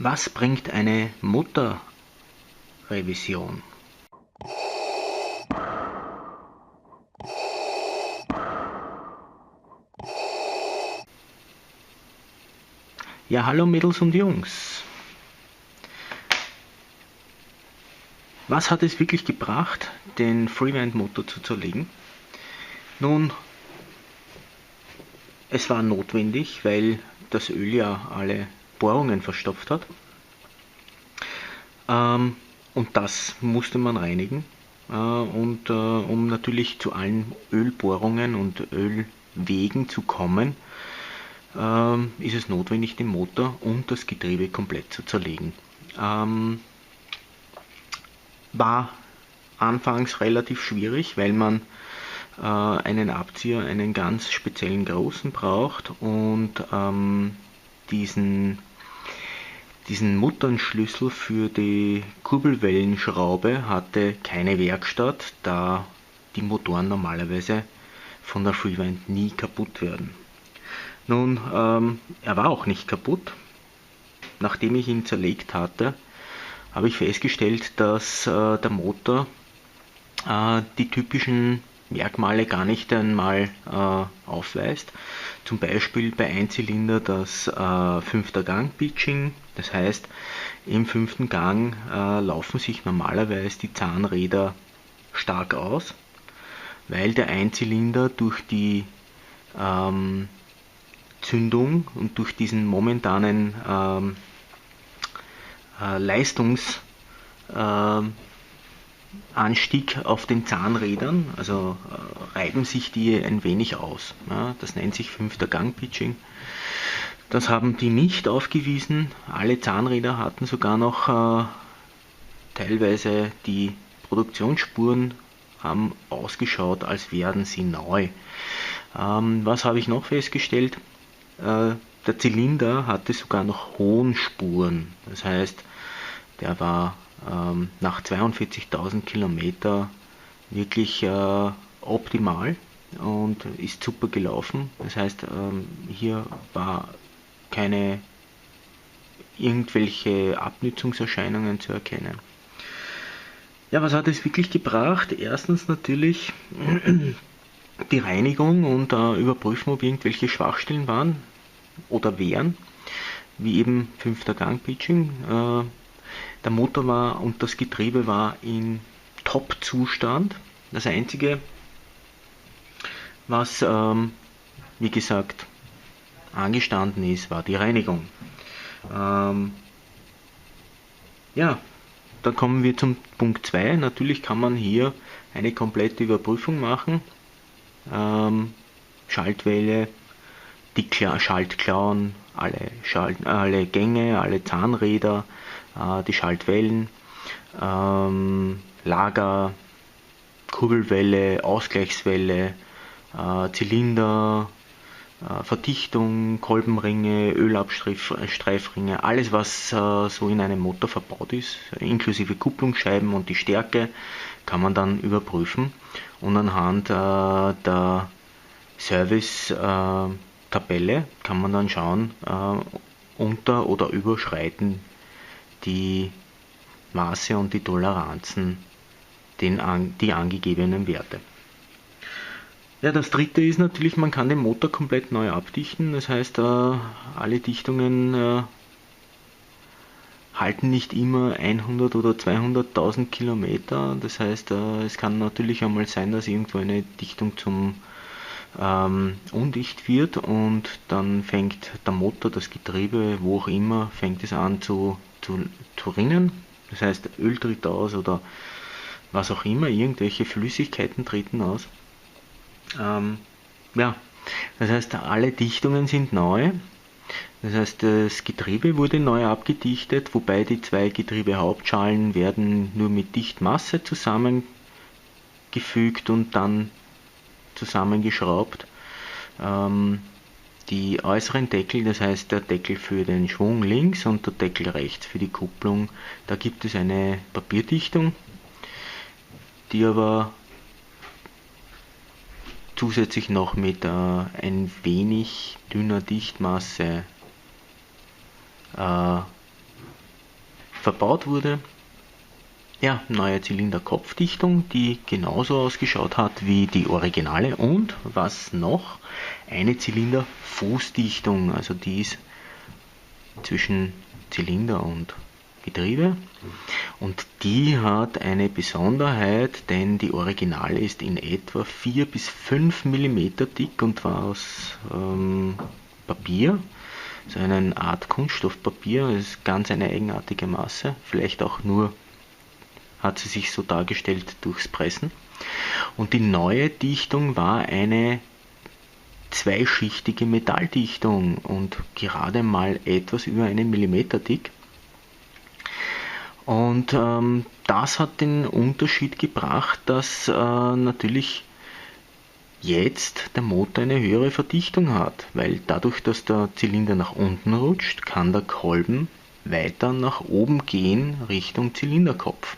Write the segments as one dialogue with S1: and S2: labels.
S1: Was bringt eine Motorrevision? Ja, hallo Mädels und Jungs. Was hat es wirklich gebracht, den Freewind-Motor zu zerlegen? Nun, es war notwendig, weil das Öl ja alle Bohrungen verstopft hat. Und das musste man reinigen. Um natürlich zu allen Ölbohrungen und Ölwegen zu kommen, ist es notwendig, den Motor und das Getriebe komplett zu zerlegen. War anfangs relativ schwierig, weil man einen Abzieher, einen ganz speziellen großen braucht und diesen Mutternschlüssel für die Kurbelwellenschraube hatte keine Werkstatt, da die Motoren normalerweise von der Freewind nie kaputt werden. Nun, er war auch nicht kaputt. Nachdem ich ihn zerlegt hatte, habe ich festgestellt, dass der Motor die typischen Merkmale gar nicht einmal aufweist. Zum Beispiel bei Einzylinder das 5. Gang Pitching. Das heißt, im 5. Gang laufen sich normalerweise die Zahnräder stark aus, weil der Einzylinder durch die Zündung und durch diesen momentanen Leistungsanstieg auf den Zahnrädern, also reiben sich die ein wenig aus. Ja, das nennt sich 5. Gang Pitching. Das haben die nicht aufgewiesen. Alle Zahnräder hatten sogar noch teilweise die Produktionsspuren haben ausgeschaut, als wären sie neu. Was habe ich noch festgestellt? Der Zylinder hatte sogar noch Hohnspuren. Das heißt, der war nach 42.000 Kilometer wirklich optimal und ist super gelaufen. Das heißt, hier war keine irgendwelche Abnützungserscheinungen zu erkennen. Ja, was hat es wirklich gebracht? Erstens natürlich die Reinigung und überprüfen, ob irgendwelche Schwachstellen waren oder wären, wie eben 5. Gang Pitching. Der Motor war und das Getriebe war in Top-Zustand. Das einzige, was wie gesagt angestanden ist, war die Reinigung. Ja, dann kommen wir zum Punkt 2. Natürlich kann man hier eine komplette Überprüfung machen. Schaltwelle, die Schaltklauen, alle Gänge, alle Zahnräder, die Schaltwellen, Lager, Kurbelwelle, Ausgleichswelle, Zylinder, Verdichtung, Kolbenringe, Ölabstreifringe, alles was so in einem Motor verbaut ist, inklusive Kupplungsscheiben und die Stärke, kann man dann überprüfen und anhand der Service-Tabelle kann man dann schauen, unter- oder überschreiten die Maße und die Toleranzen die angegebenen Werte. Ja, das dritte ist natürlich, man kann den Motor komplett neu abdichten. Das heißt, alle Dichtungen halten nicht immer 100 oder 200.000 Kilometer. Das heißt, es kann natürlich einmal sein, dass irgendwo eine Dichtung zum undicht wird und dann fängt der Motor, das Getriebe, wo auch immer, fängt es an zu rinnen. Das heißt, Öl tritt aus oder was auch immer, irgendwelche Flüssigkeiten treten aus. Ja, das heißt, alle Dichtungen sind neu. Das heißt, das Getriebe wurde neu abgedichtet, wobei die zwei Getriebehauptschalen werden nur mit Dichtmasse zusammengefügt und dann zusammengeschraubt. Die äußeren Deckel, das heißt der Deckel für den Schwung links und der Deckel rechts für die Kupplung, da gibt es eine Papierdichtung, die aber zusätzlich noch mit ein wenig dünner Dichtmasse verbaut wurde. Ja, neue Zylinderkopfdichtung, die genauso ausgeschaut hat wie die Originale, und was noch, eine Zylinderfußdichtung, also die ist zwischen Zylinder und Getriebe, und die hat eine Besonderheit, denn die Originale ist in etwa 4 bis 5 mm dick und war aus Papier, so eine Art Kunststoffpapier. Das ist ganz eine eigenartige Masse, vielleicht auch nur hat sie sich so dargestellt durchs Pressen. Und die neue Dichtung war eine zweischichtige Metalldichtung und gerade mal etwas über 1 Millimeter dick. Und das hat den Unterschied gebracht, dass natürlich jetzt der Motor eine höhere Verdichtung hat, weil dadurch, dass der Zylinder nach unten rutscht, kann der Kolben weiter nach oben gehen Richtung Zylinderkopf.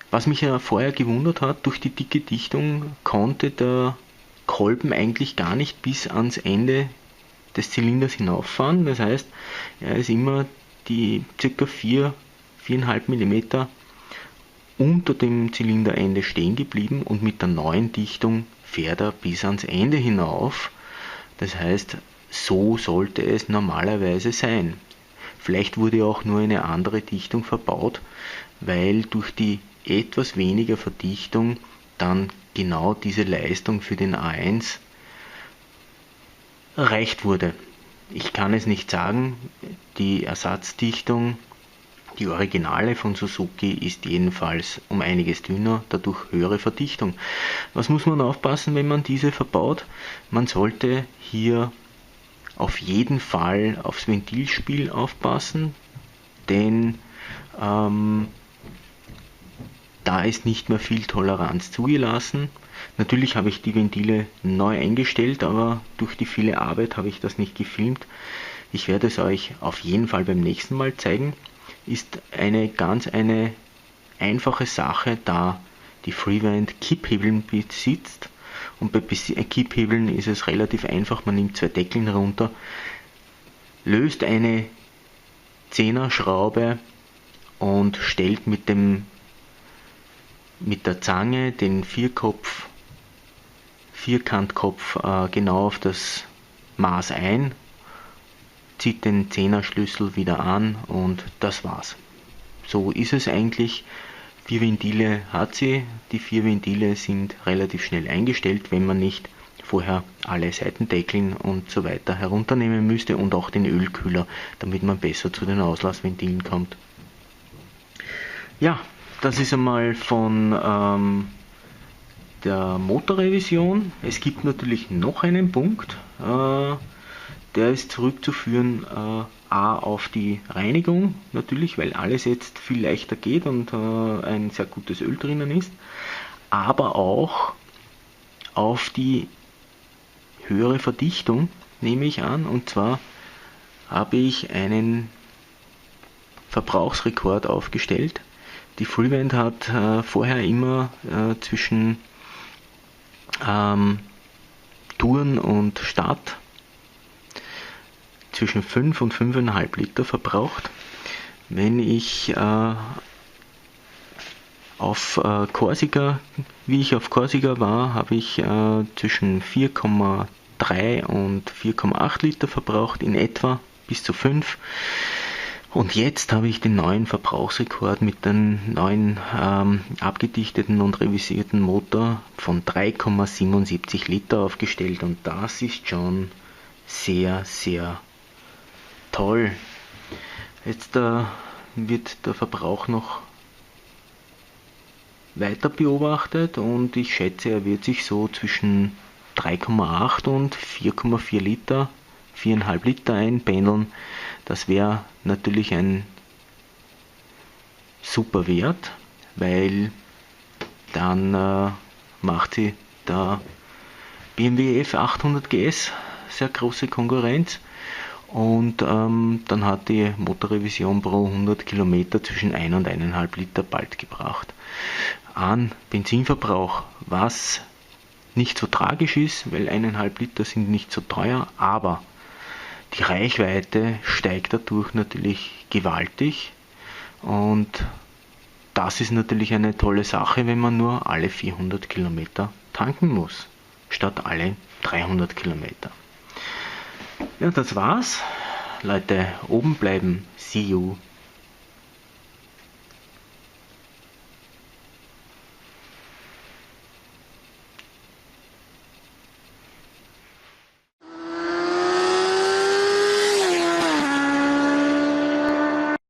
S1: Was mich ja vorher gewundert hat, durch die dicke Dichtung konnte der Kolben eigentlich gar nicht bis ans Ende des Zylinders hinauffahren. Das heißt, er ist immer die ca. 4,5 mm unter dem Zylinderende stehen geblieben, und mit der neuen Dichtung fährt er bis ans Ende hinauf. Das heißt, so sollte es normalerweise sein. Vielleicht wurde auch nur eine andere Dichtung verbaut, weil durch die etwas weniger Verdichtung dann genau diese Leistung für den A1 erreicht wurde. Ich kann es nicht sagen, die Ersatzdichtung, die Originale von Suzuki, ist jedenfalls um einiges dünner, dadurch höhere Verdichtung. Was muss man aufpassen, wenn man diese verbaut? Man sollte hier auf jeden Fall aufs Ventilspiel aufpassen, denn da ist nicht mehr viel Toleranz zugelassen. Natürlich habe ich die Ventile neu eingestellt, aber durch die viele Arbeit habe ich das nicht gefilmt. Ich werde es euch auf jeden Fall beim nächsten Mal zeigen. Ist eine einfache Sache, da die Freevent Kipphebeln besitzt. Und bei Kipphebeln ist es relativ einfach, man nimmt 2 Deckeln runter, löst eine 10er Schraube und stellt mit der Zange den Vierkantkopf genau auf das Maß ein, zieht den 10er Schlüssel wieder an und das war's. So ist es eigentlich. 4 Ventile hat sie. Die 4 Ventile sind relativ schnell eingestellt, wenn man nicht vorher alle Seitendeckeln und so weiter herunternehmen müsste und auch den Ölkühler, damit man besser zu den Auslassventilen kommt. Ja, das ist einmal von der Motorrevision. Es gibt natürlich noch einen Punkt, der ist zurückzuführen auf die Reinigung, natürlich, weil alles jetzt viel leichter geht und ein sehr gutes Öl drinnen ist, aber auch auf die höhere Verdichtung, nehme ich an, und zwar habe ich einen Verbrauchsrekord aufgestellt. Die Freevent hat vorher immer zwischen Touren und Start zwischen 5 und 5,5 Liter verbraucht. Wenn ich auf Korsika war, habe ich zwischen 4,3 und 4,8 Liter verbraucht, in etwa bis zu 5. Und jetzt habe ich den neuen Verbrauchsrekord mit dem neuen abgedichteten und revisierten Motor von 3,77 Liter aufgestellt, und das ist schon sehr, sehr toll. Jetzt wird der Verbrauch noch weiter beobachtet und ich schätze, er wird sich so zwischen 3,8 und 4,4 Liter, 4,5 Liter einpendeln. Das wäre natürlich ein super Wert, weil dann macht sie der BMW F800 GS sehr große Konkurrenz, und dann hat die Motorrevision pro 100 Kilometer zwischen 1 und 1,5 Liter bald gebracht. An Benzinverbrauch, was nicht so tragisch ist, weil 1,5 Liter sind nicht so teuer, aber Die Reichweite steigt dadurch natürlich gewaltig und das ist natürlich eine tolle Sache, wenn man nur alle 400 Kilometer tanken muss, statt alle 300 Kilometer. Ja, das war's. Leute, oben bleiben. See you.